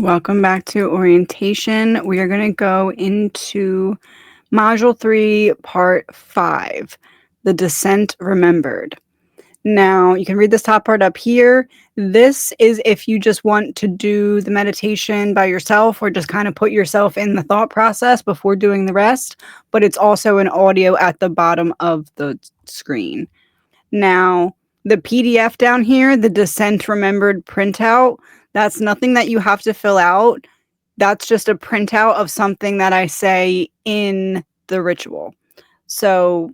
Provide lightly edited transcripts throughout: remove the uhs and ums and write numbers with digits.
Welcome back to orientation. We are going to go into Module 3, Part 5, The Descent Remembered. Now, you can read this top part up here. This is if you just want to do the meditation by yourself or just kind of put yourself in the thought process before doing the rest, but it's also an audio at the bottom of the screen. Now, the PDF down here, the Descent Remembered printout, that's nothing that you have to fill out. That's just a printout of something that I say in the ritual. So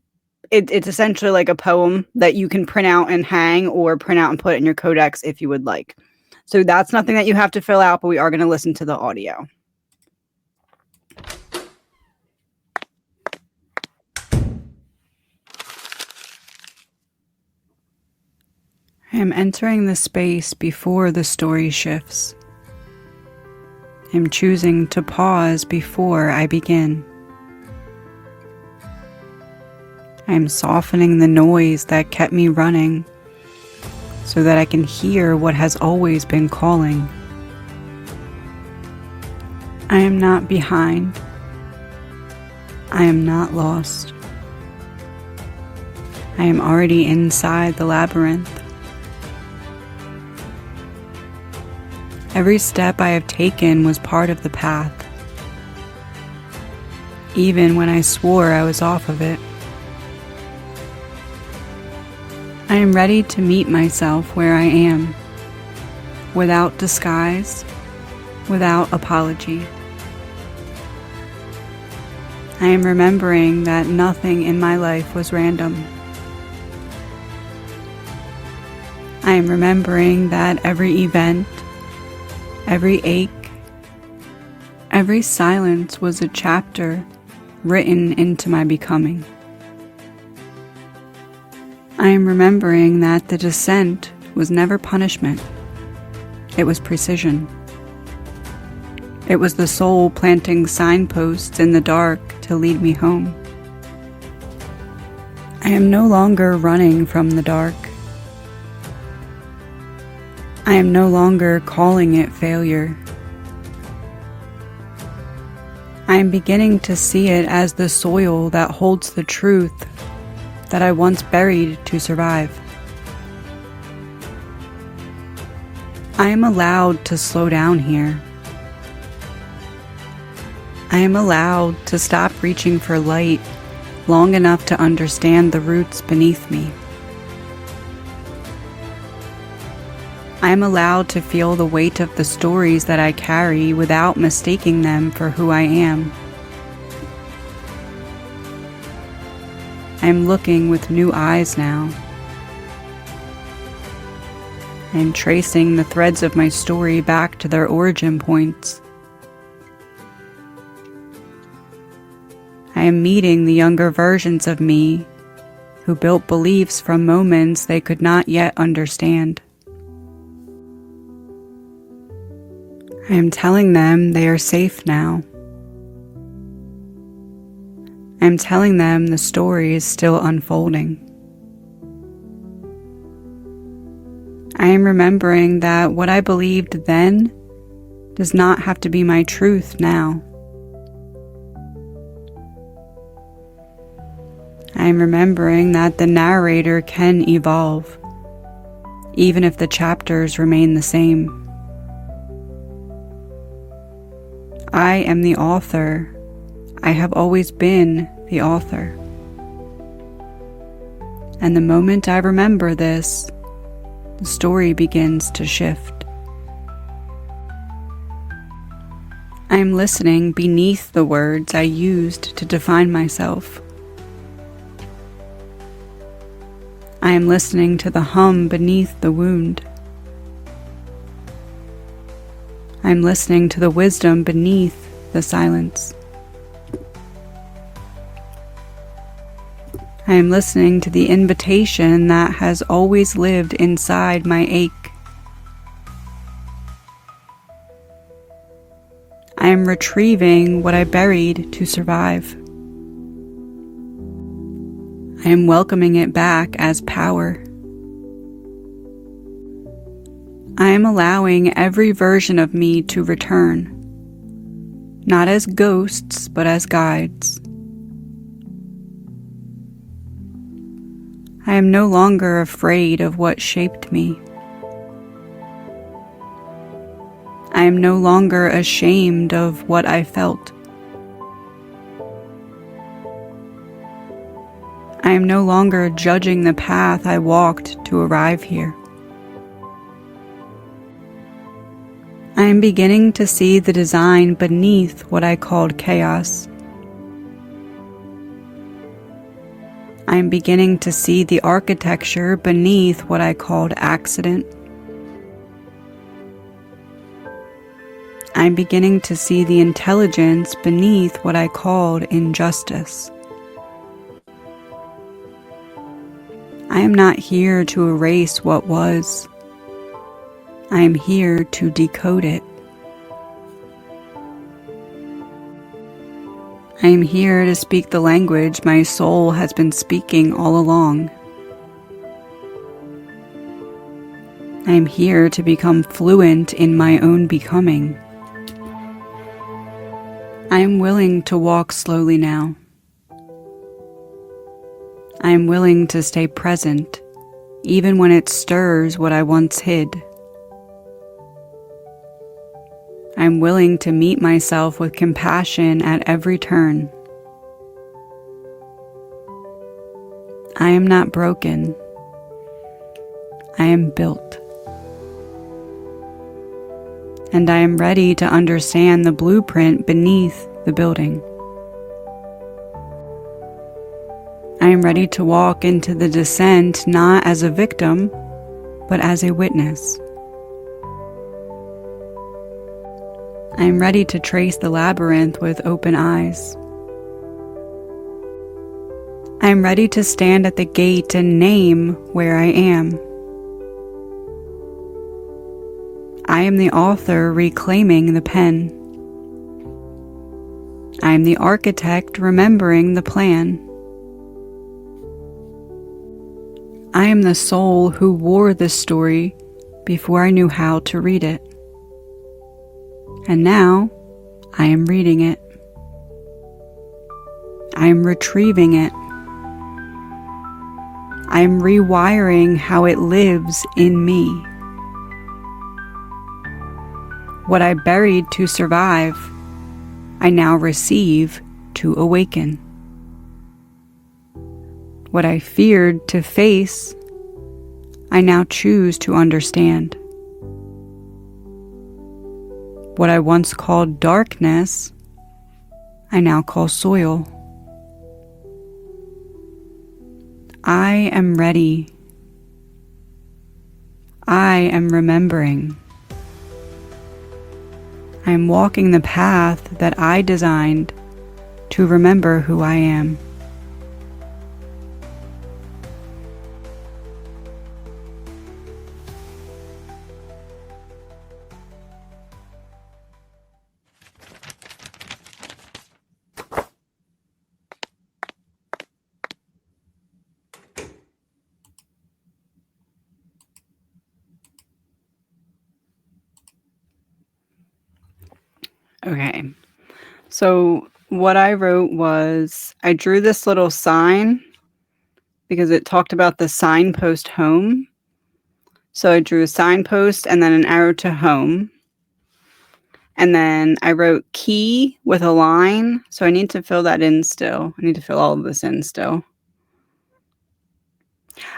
it's essentially like a poem that you can print out and hang or print out and put in your codex if you would like. So that's nothing that you have to fill out, but we are going to listen to the audio. I am entering the space before the story shifts. I am choosing to pause before I begin. I am softening the noise that kept me running so that I can hear what has always been calling. I am not behind. I am not lost. I am already inside the labyrinth. Every step I have taken was part of the path, even when I swore I was off of it. I am ready to meet myself where I am, without disguise, without apology. I am remembering that nothing in my life was random. I am remembering that every event, every ache, every silence was a chapter written into my becoming. I am remembering that the descent was never punishment. It was precision. It was the soul planting signposts in the dark to lead me home. I am no longer running from the dark. I am no longer calling it failure. I am beginning to see it as the soil that holds the truth that I once buried to survive. I am allowed to slow down here. I am allowed to stop reaching for light long enough to understand the roots beneath me. I am allowed to feel the weight of the stories that I carry without mistaking them for who I am. I am looking with new eyes now. I am tracing the threads of my story back to their origin points. I am meeting the younger versions of me who built beliefs from moments they could not yet understand. I am telling them they are safe now. I am telling them the story is still unfolding. I am remembering that what I believed then does not have to be my truth now. I am remembering that the narrator can evolve, even if the chapters remain the same. I am the author. I have always been the author. And the moment I remember this, the story begins to shift. I am listening beneath the words I used to define myself. I am listening to the hum beneath the wound. I am listening to the wisdom beneath the silence. I am listening to the invitation that has always lived inside my ache. I am retrieving what I buried to survive. I am welcoming it back as power. I am allowing every version of me to return, not as ghosts, but as guides. I am no longer afraid of what shaped me. I am no longer ashamed of what I felt. I am no longer judging the path I walked to arrive here. I am beginning to see the design beneath what I called chaos. I am beginning to see the architecture beneath what I called accident. I am beginning to see the intelligence beneath what I called injustice. I am not here to erase what was. I am here to decode it. I am here to speak the language my soul has been speaking all along. I am here to become fluent in my own becoming. I am willing to walk slowly now. I am willing to stay present, even when it stirs what I once hid. I am willing to meet myself with compassion at every turn. I am not broken. I am built. And I am ready to understand the blueprint beneath the building. I am ready to walk into the descent not as a victim, but as a witness. I am ready to trace the labyrinth with open eyes. I am ready to stand at the gate and name where I am. I am the author reclaiming the pen. I am the architect remembering the plan. I am the soul who wore this story before I knew how to read it. And now, I am reading it. I am retrieving it. I am rewiring how it lives in me. What I buried to survive, I now receive to awaken. What I feared to face, I now choose to understand. What I once called darkness, I now call soil. I am ready. I am remembering. I am walking the path that I designed to remember who I am. Okay, so what I wrote was I drew this little sign because it talked about the signpost home. So I drew a signpost and then an arrow to home. And then I wrote key with a line. So I need to fill that in still. I need to fill all of this in still.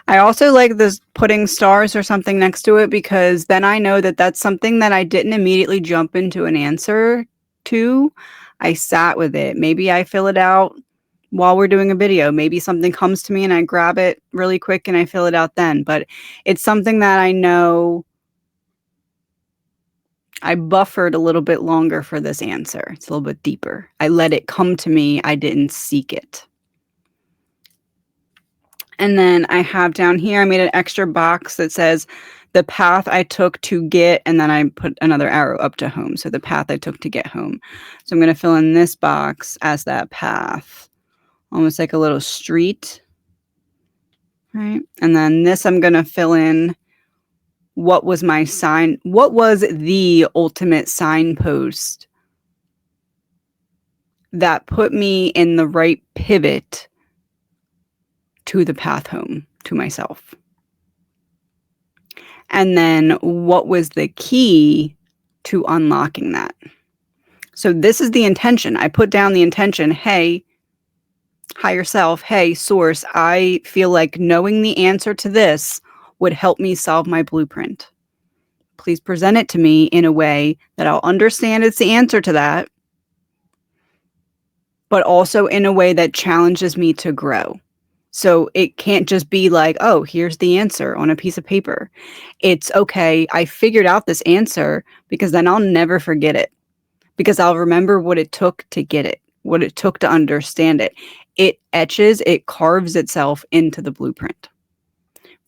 I also like this putting stars or something next to it because then I know that that's something that I didn't immediately jump into an answer to. I sat with it. Maybe I fill it out while we're doing a video. Maybe something comes to me and I grab it really quick and I fill it out then. But it's something that I know I buffered a little bit longer for this answer. It's a little bit deeper. I let it come to me. I didn't seek it. And then I have down here, I made an extra box that says the path I took to get, and then I put another arrow up to home. So the path I took to get home. So I'm going to fill in this box as that path, almost like a little street. Right. And then this I'm going to fill in what was my sign? What was the ultimate signpost that put me in the right pivot to the path home to myself? And then what was the key to unlocking that? So this is the intention. I put down the intention. Hey, higher self. Hey, source. I feel like knowing the answer to this would help me solve my blueprint. Please present it to me in a way that I'll understand it's the answer to that, but also in a way that challenges me to grow. So it can't just be like, oh, here's the answer on a piece of paper. It's okay, I figured out this answer, because then I'll never forget it, because I'll remember what it took to get it, what it took to understand it. It etches, it carves itself into the blueprint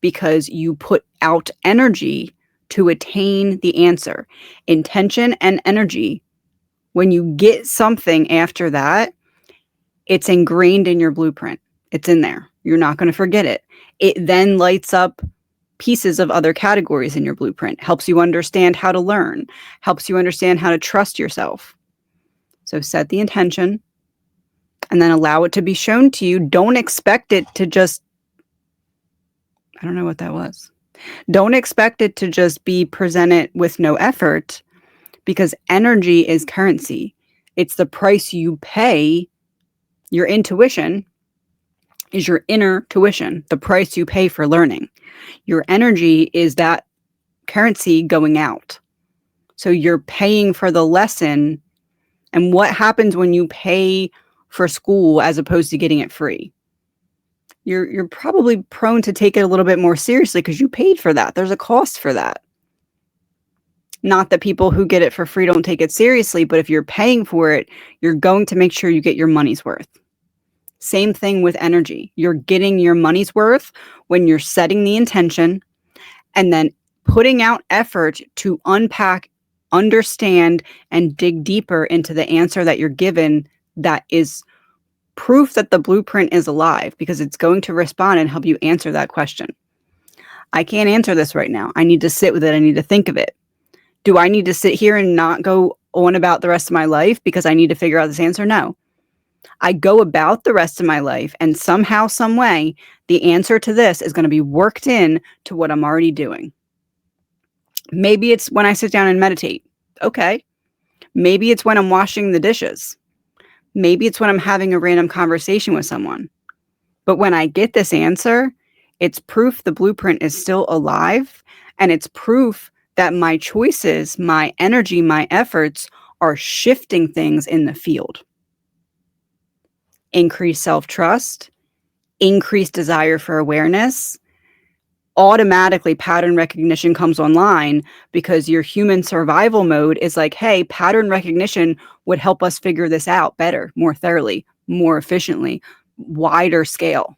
because you put out energy to attain the answer. Intention and energy. When you get something after that, it's ingrained in your blueprint. It's in there. You're not going to forget it. It then lights up pieces of other categories in your blueprint, helps you understand how to learn, helps you understand how to trust yourself. So set the intention and then allow it to be shown to you. Don't expect it to just, I don't know what that was. Don't expect it to just be presented with no effort, because energy is currency. It's the price you pay. Your intuition is your inner tuition, the price you pay for learning. Your energy is that currency going out. So you're paying for the lesson. And what happens when you pay for school as opposed to getting it free? You're probably prone to take it a little bit more seriously because you paid for that. There's a cost for that. Not that people who get it for free don't take it seriously, but if you're paying for it, you're going to make sure you get your money's worth. Same thing with energy. You're getting your money's worth when you're setting the intention and then putting out effort to unpack, understand, and dig deeper into the answer that you're given that is proof that the blueprint is alive, because it's going to respond and help you answer that question. I can't answer this right now. I need to sit with it. I need to think of it. Do I need to sit here and not go on about the rest of my life because I need to figure out this answer? No. I go about the rest of my life, and somehow, some way, the answer to this is going to be worked in to what I'm already doing. Maybe it's when I sit down and meditate. Okay. Maybe it's when I'm washing the dishes. Maybe it's when I'm having a random conversation with someone. But when I get this answer, it's proof the blueprint is still alive, and it's proof that my choices, my energy, my efforts are shifting things in the field. Increased self-trust, increased desire for awareness. Automatically pattern recognition comes online because your human survival mode is like, hey, pattern recognition would help us figure this out better, more thoroughly, more efficiently, wider scale.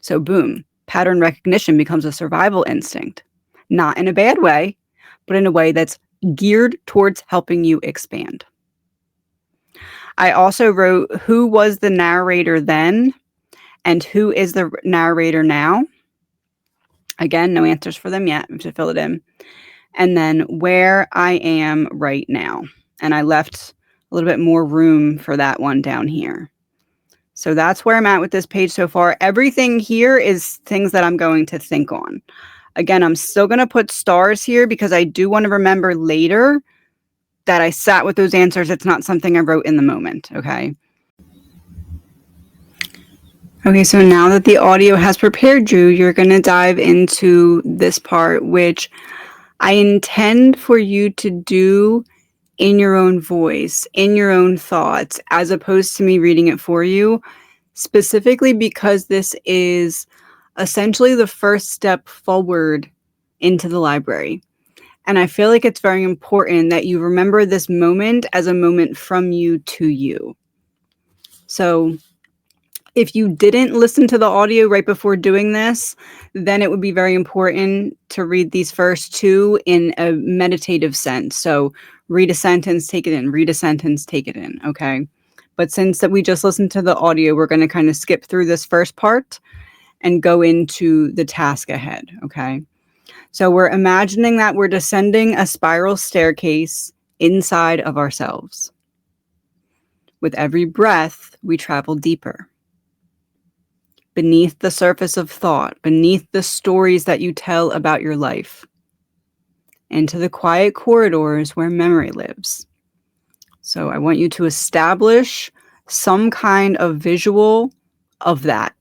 So boom, pattern recognition becomes a survival instinct, not in a bad way, but in a way that's geared towards helping you expand. I also wrote who was the narrator then and who is the narrator now. Again, no answers for them yet. I have to fill it in. And then where I am right now. And I left a little bit more room for that one down here. So that's where I'm at with this page so far. Everything here is things that I'm going to think on. Again, I'm still going to put stars here because I do want to remember later that I sat with those answers. It's not something I wrote in the moment, okay? Okay, so now that the audio has prepared you, you're going to dive into this part, which I intend for you to do in your own voice, in your own thoughts, as opposed to me reading it for you, specifically because this is essentially the first step forward into the library. And I feel like it's very important that you remember this moment as a moment from you to you. So if you didn't listen to the audio right before doing this, then it would be very important to read these first two in a meditative sense. So read a sentence, take it in, read a sentence, take it in, okay? But since that we just listened to the audio, we're going to kind of skip through this first part and go into the task ahead, okay? So we're imagining that we're descending a spiral staircase inside of ourselves. With every breath, we travel deeper. Beneath the surface of thought, beneath the stories that you tell about your life, into the quiet corridors where memory lives. So I want you to establish some kind of visual of that.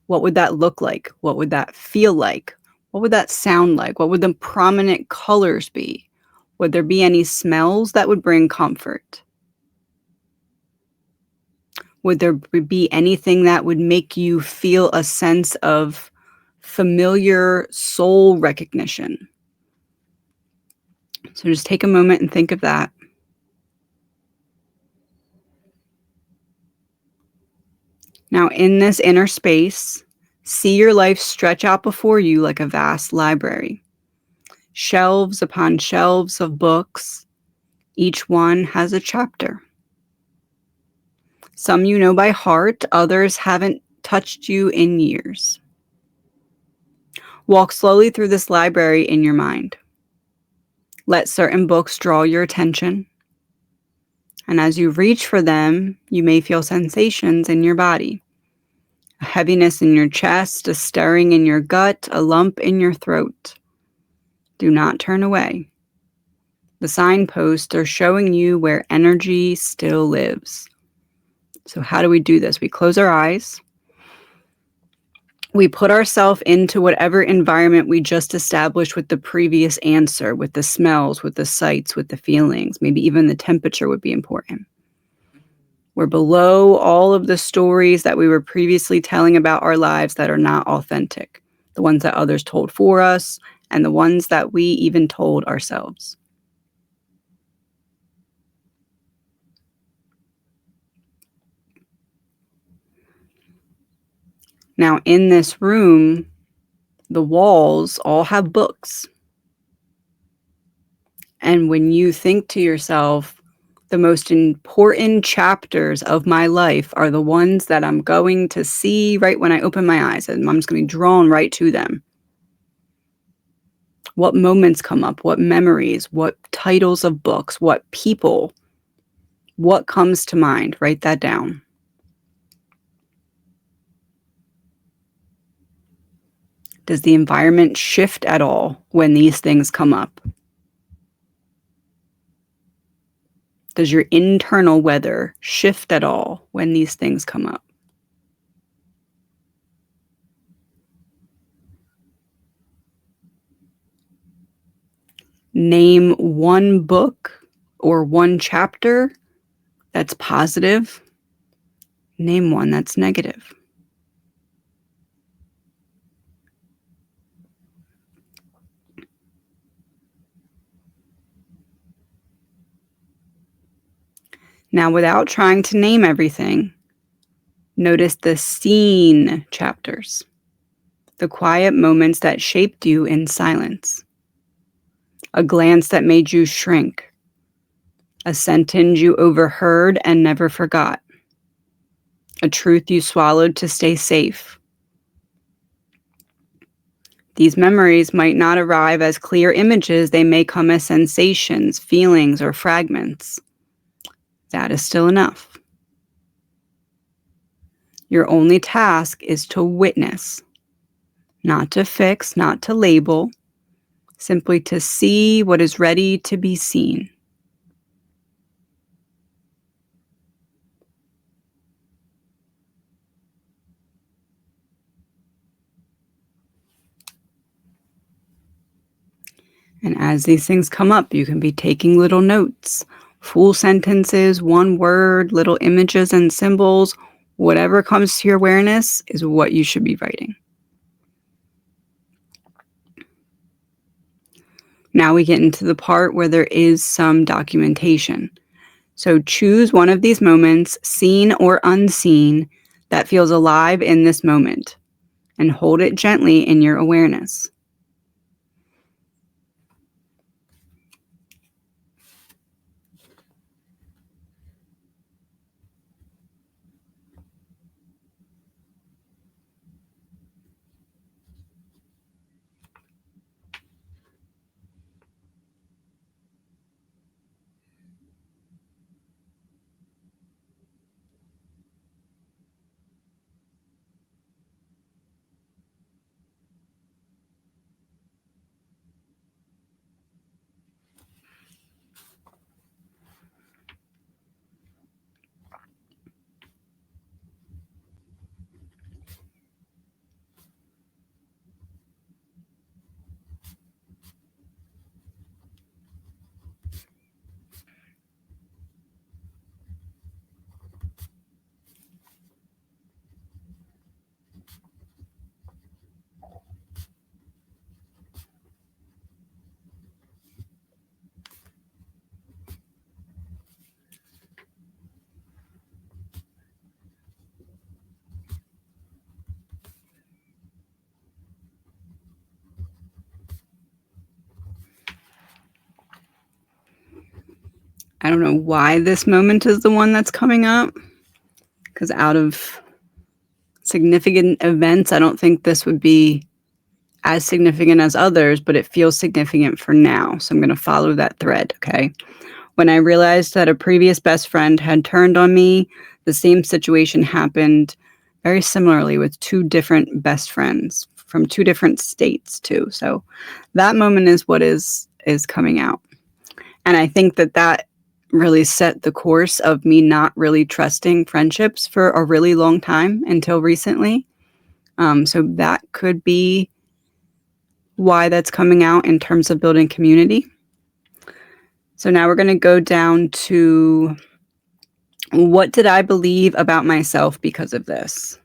What would that look like? What would that feel like? What would that sound like? What would the prominent colors be? Would there be any smells that would bring comfort? Would there be anything that would make you feel a sense of familiar soul recognition? So just take a moment and think of that. Now, in this inner space, see your life stretch out before you like a vast library. Shelves upon shelves of books. Each one has a chapter. Some you know by heart, others haven't touched you in years. Walk slowly through this library in your mind. Let certain books draw your attention. And as you reach for them, you may feel sensations in your body. A heaviness in your chest, a stirring in your gut, a lump in your throat. Do not turn away. The signposts are showing you where energy still lives. So how do we do this? We close our eyes. We put ourselves into whatever environment we just established with the previous answer, with the smells, with the sights, with the feelings. Maybe even the temperature would be important. We're below all of the stories that we were previously telling about our lives that are not authentic, the ones that others told for us, and the ones that we even told ourselves. Now, in this room, the walls all have books. And when you think to yourself, the most important chapters of my life are the ones that I'm going to see right when I open my eyes, and I'm just going to be drawn right to them. What moments come up? What memories? What titles of books? What people? What comes to mind? Write that down. Does the environment shift at all when these things come up? Does your internal weather shift at all when these things come up? Name one book or one chapter that's positive. Name one that's negative. Now, without trying to name everything, notice the seen chapters, the quiet moments that shaped you in silence, a glance that made you shrink, a sentence you overheard and never forgot, a truth you swallowed to stay safe. These memories might not arrive as clear images, they may come as sensations, feelings, or fragments. That is still enough. Your only task is to witness, not to fix, not to label, simply to see what is ready to be seen. And as these things come up, you can be taking little notes, full sentences, one word, little images and symbols. Whatever comes to your awareness is what you should be writing. Now we get into the part where there is some documentation. So choose one of these moments, seen or unseen, that feels alive in this moment, and hold it gently in your awareness. I don't know why this moment is the one that's coming up, because out of significant events, I don't think this would be as significant as others, but it feels significant for now. So I'm going to follow that thread, okay? When I realized that a previous best friend had turned on me, the same situation happened very similarly with two different best friends from two different states too. So that moment is what is coming out. And I think that that really set the course of me not really trusting friendships for a really long time until recently. So that could be why that's coming out in terms of building community. So now we're going to go down to what did I believe about myself because of this?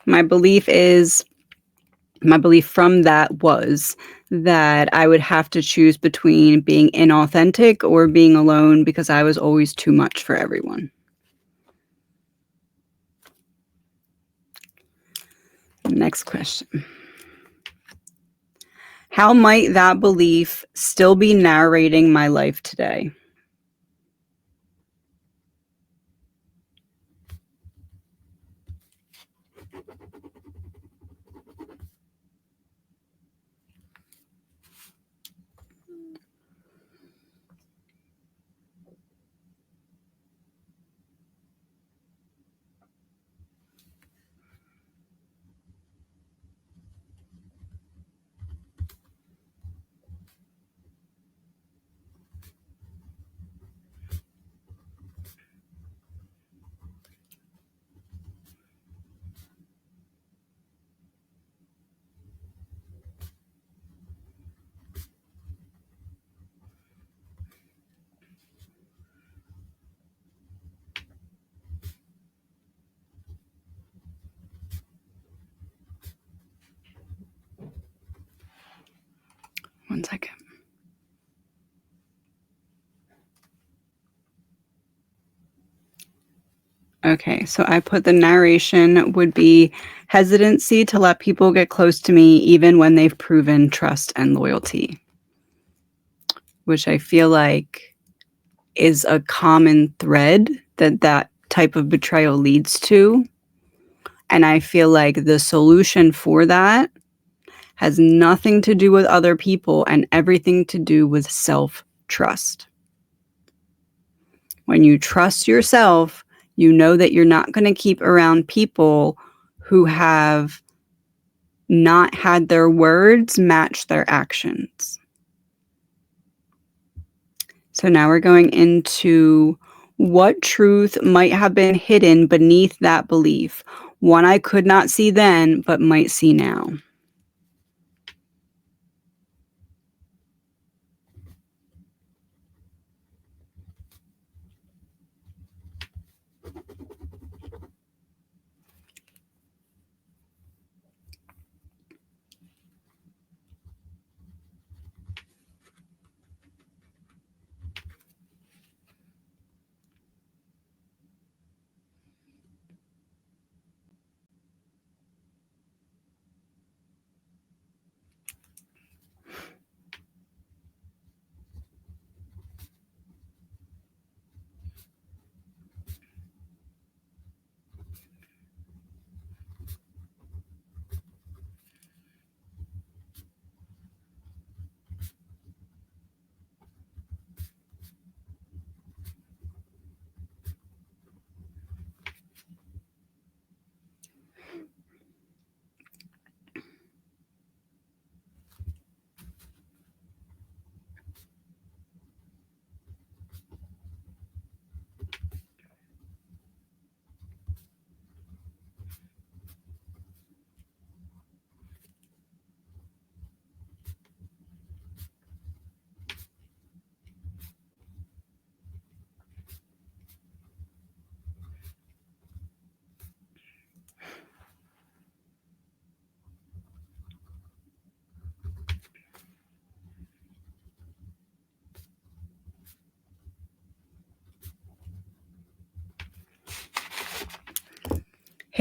My belief from that was that I would have to choose between being inauthentic or being alone because I was always too much for everyone. Next question. How might that belief still be narrating my life today? One second. Okay, so I put the narration would be hesitancy to let people get close to me even when they've proven trust and loyalty, which I feel like is a common thread that type of betrayal leads to. And I feel like the solution for that has nothing to do with other people and everything to do with self-trust. When you trust yourself, you know that you're not going to keep around people who have not had their words match their actions. So now we're going into what truth might have been hidden beneath that belief, one I could not see then, but might see now.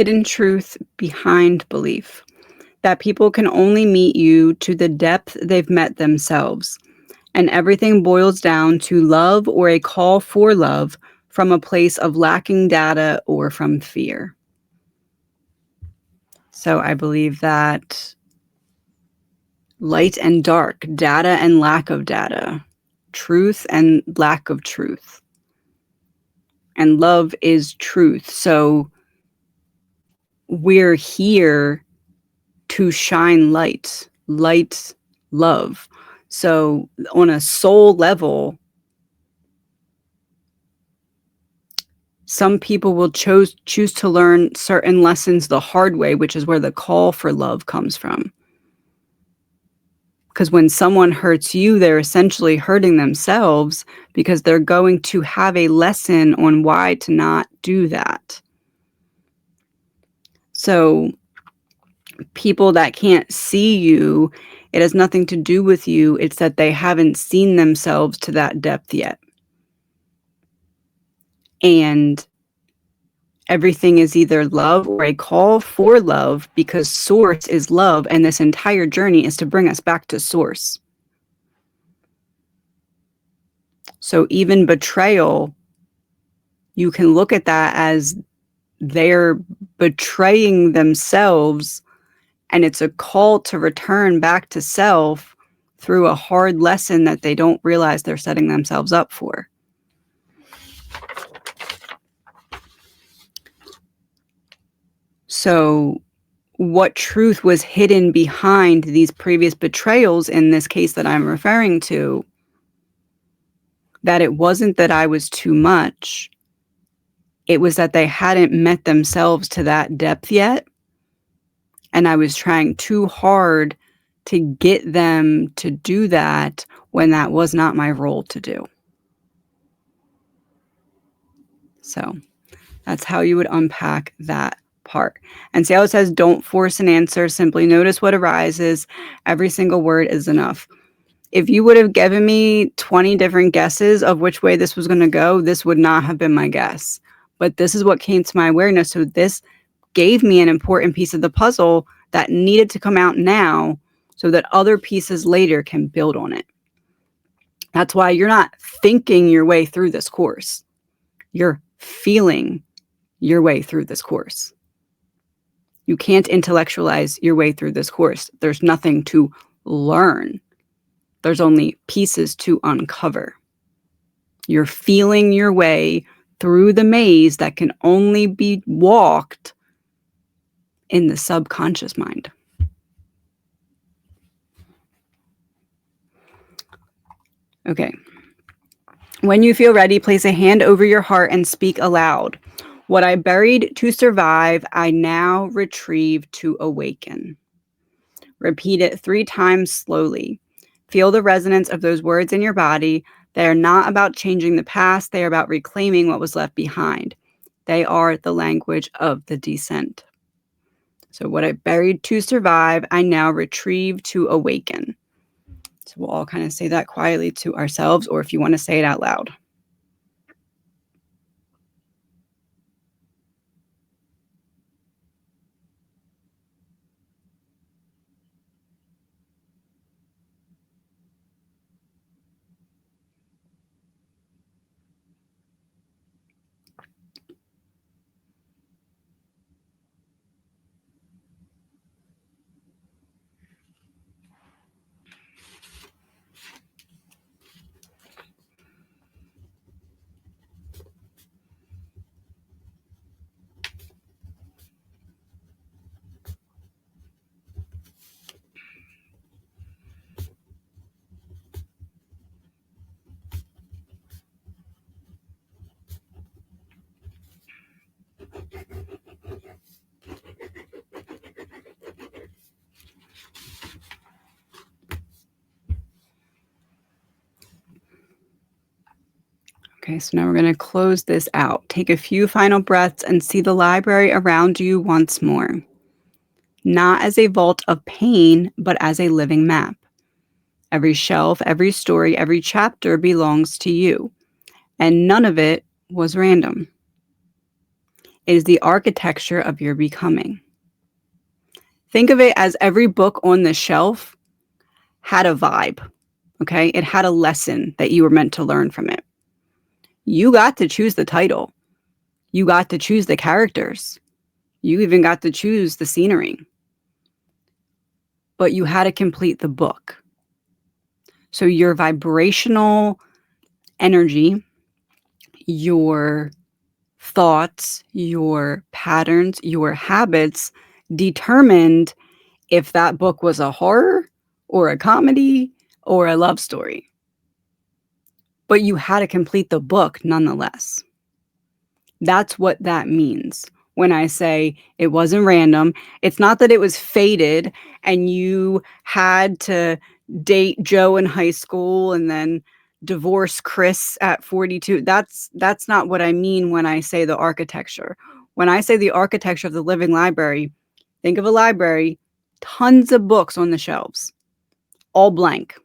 hidden truth behind belief, that people can only meet you to the depth they've met themselves, and everything boils down to love or a call for love from a place of lacking data or from fear. So I believe that light and dark, data and lack of data, truth and lack of truth. And love is truth. So we're here to shine light, love. So on a soul level, some people will choose to learn certain lessons the hard way, which is where the call for love comes from. Because when someone hurts you, they're essentially hurting themselves because they're going to have a lesson on why to not do that. So people that can't see you, it has nothing to do with you. It's that they haven't seen themselves to that depth yet. And everything is either love or a call for love, because source is love, and this entire journey is to bring us back to source. So even betrayal, you can look at that as they're betraying themselves, and it's a call to return back to self through a hard lesson that they don't realize they're setting themselves up for. So what truth was hidden behind these previous betrayals in this case that I'm referring to? That it wasn't that I was too much. It was that they hadn't met themselves to that depth yet. And I was trying too hard to get them to do that when that was not my role to do. So that's how you would unpack that part. And see how it says, don't force an answer, simply notice what arises. Every single word is enough. If you would have given me 20 different guesses of which way this was going to go, this would not have been my guess. But this is what came to my awareness. So this gave me an important piece of the puzzle that needed to come out now so that other pieces later can build on it. That's why you're not thinking your way through this course. You're feeling your way through this course. You can't intellectualize your way through this course. There's nothing to learn. There's only pieces to uncover. You're feeling your way through the maze that can only be walked in the subconscious mind. Okay. When you feel ready, place a hand over your heart and speak aloud. What I buried to survive, I now retrieve to awaken. Repeat it 3 times slowly. Feel the resonance of those words in your body. They are not about changing the past. They are about reclaiming what was left behind. They are the language of the descent. So what I buried to survive, I now retrieve to awaken. So we'll all kind of say that quietly to ourselves, or if you want to say it out loud. Okay, so now we're going to close this out. Take a few final breaths and see the library around you once more. Not as a vault of pain, but as a living map. Every shelf, every story, every chapter belongs to you, and none of it was random. is the architecture of your becoming. Think of it as every book on the shelf had a vibe, okay? It had a lesson that you were meant to learn from it. You got to choose the title. You got to choose the characters. You even got to choose the scenery. But you had to complete the book. So your vibrational energy, your thoughts, your patterns, your habits determined if that book was a horror or a comedy or a love story. But you had to complete the book nonetheless. That's what that means. When I say it wasn't random, it's not that it was fated and you had to date Joe in high school and then divorce Chris at 42. That's not what I mean when I say the architecture. When I say the architecture of the living library, think of a library, tons of books on the shelves, all blank.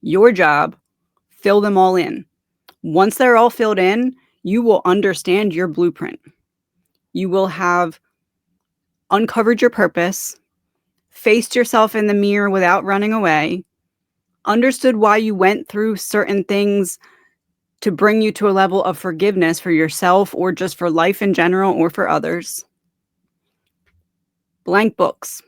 Your job, fill them all in. Once they're all filled in, you will understand your blueprint. You will have uncovered your purpose, faced yourself in the mirror without running away, understood why you went through certain things to bring you to a level of forgiveness for yourself or just for life in general or for others. Blank books.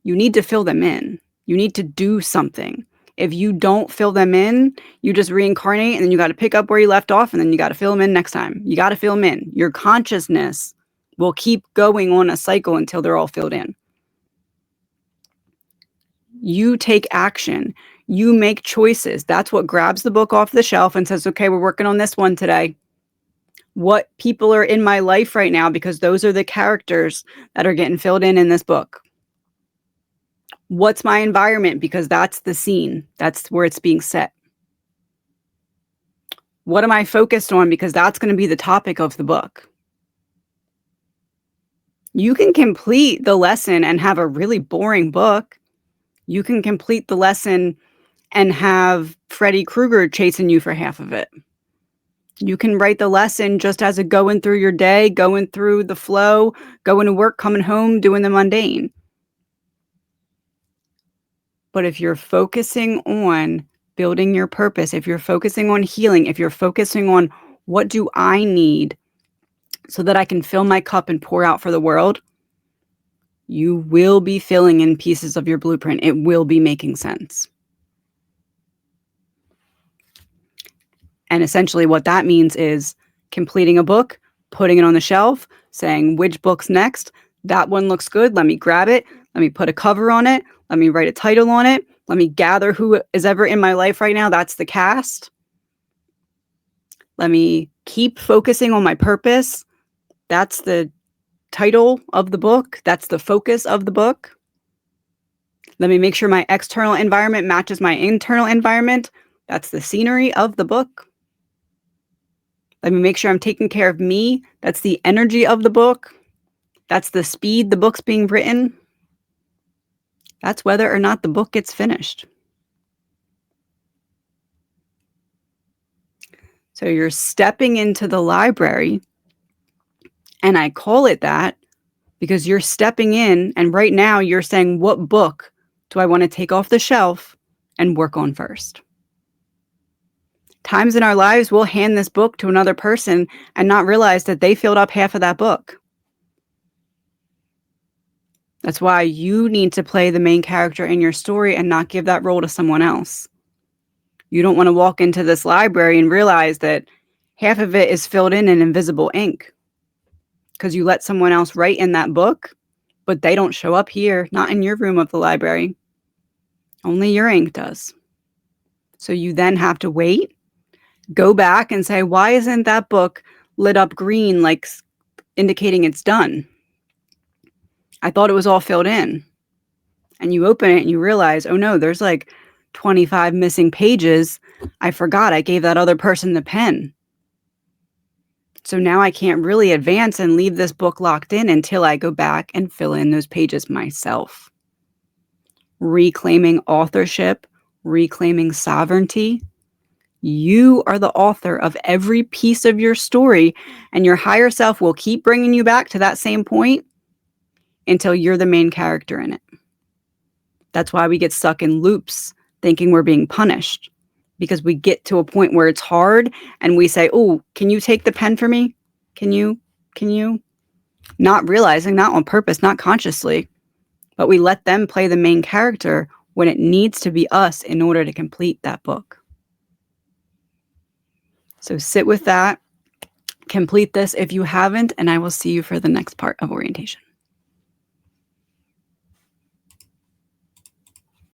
You need to fill them in. You need to do something. If you don't fill them in, you just reincarnate and then you got to pick up where you left off and then you got to fill them in next time. You got to fill them in. Your consciousness will keep going on a cycle until they're all filled in. You take action. You make choices. That's what grabs the book off the shelf and says, okay, we're working on this one today. What people are in my life right now, because those are the characters that are getting filled in this book. What's my environment? Because that's the scene. That's where it's being set. What am I focused on? Because that's going to be the topic of the book. You can complete the lesson and have a really boring book. You can complete the lesson and have Freddy Krueger chasing you for half of it. You can write the lesson just as a going through your day, going through the flow, going to work, coming home, doing the mundane. But if you're focusing on building your purpose, if you're focusing on healing, if you're focusing on what do I need so that I can fill my cup and pour out for the world, you will be filling in pieces of your blueprint. It will be making sense. And essentially what that means is completing a book, putting it on the shelf, saying which book's next. That one looks good. Let me grab it. Let me put a cover on it. Let me write a title on it. Let me gather who is ever in my life right now. That's the cast. Let me keep focusing on my purpose. That's the title of the book. That's the focus of the book. Let me make sure my external environment matches my internal environment. That's the scenery of the book. Let me make sure I'm taking care of me. That's the energy of the book. That's the speed the book's being written. That's whether or not the book gets finished. So you're stepping into the library, and I call it that because you're stepping in, and right now you're saying, what book do I want to take off the shelf and work on first? Times in our lives, we'll hand this book to another person and not realize that they filled up half of that book. That's why you need to play the main character in your story and not give that role to someone else. You don't want to walk into this library and realize that half of it is filled in invisible ink because you let someone else write in that book, but they don't show up here, not in your room of the library. Only your ink does. So you then have to wait, go back and say, why isn't that book lit up green, like indicating it's done? I thought it was all filled in. And you open it and you realize, oh no, there's like 25 missing pages. I forgot I gave that other person the pen. So now I can't really advance and leave this book locked in until I go back and fill in those pages myself. Reclaiming authorship, reclaiming sovereignty, You are the author of every piece of your story, and your higher self will keep bringing you back to that same point until you're the main character in it. That's why we get stuck in loops thinking we're being punished, because we get to a point where it's hard and we say, oh, can you take the pen for me? Can you? Not realizing, not on purpose, not consciously, but we let them play the main character when it needs to be us in order to complete that book. So sit with that, complete this if you haven't, and I will see you for the next part of orientation.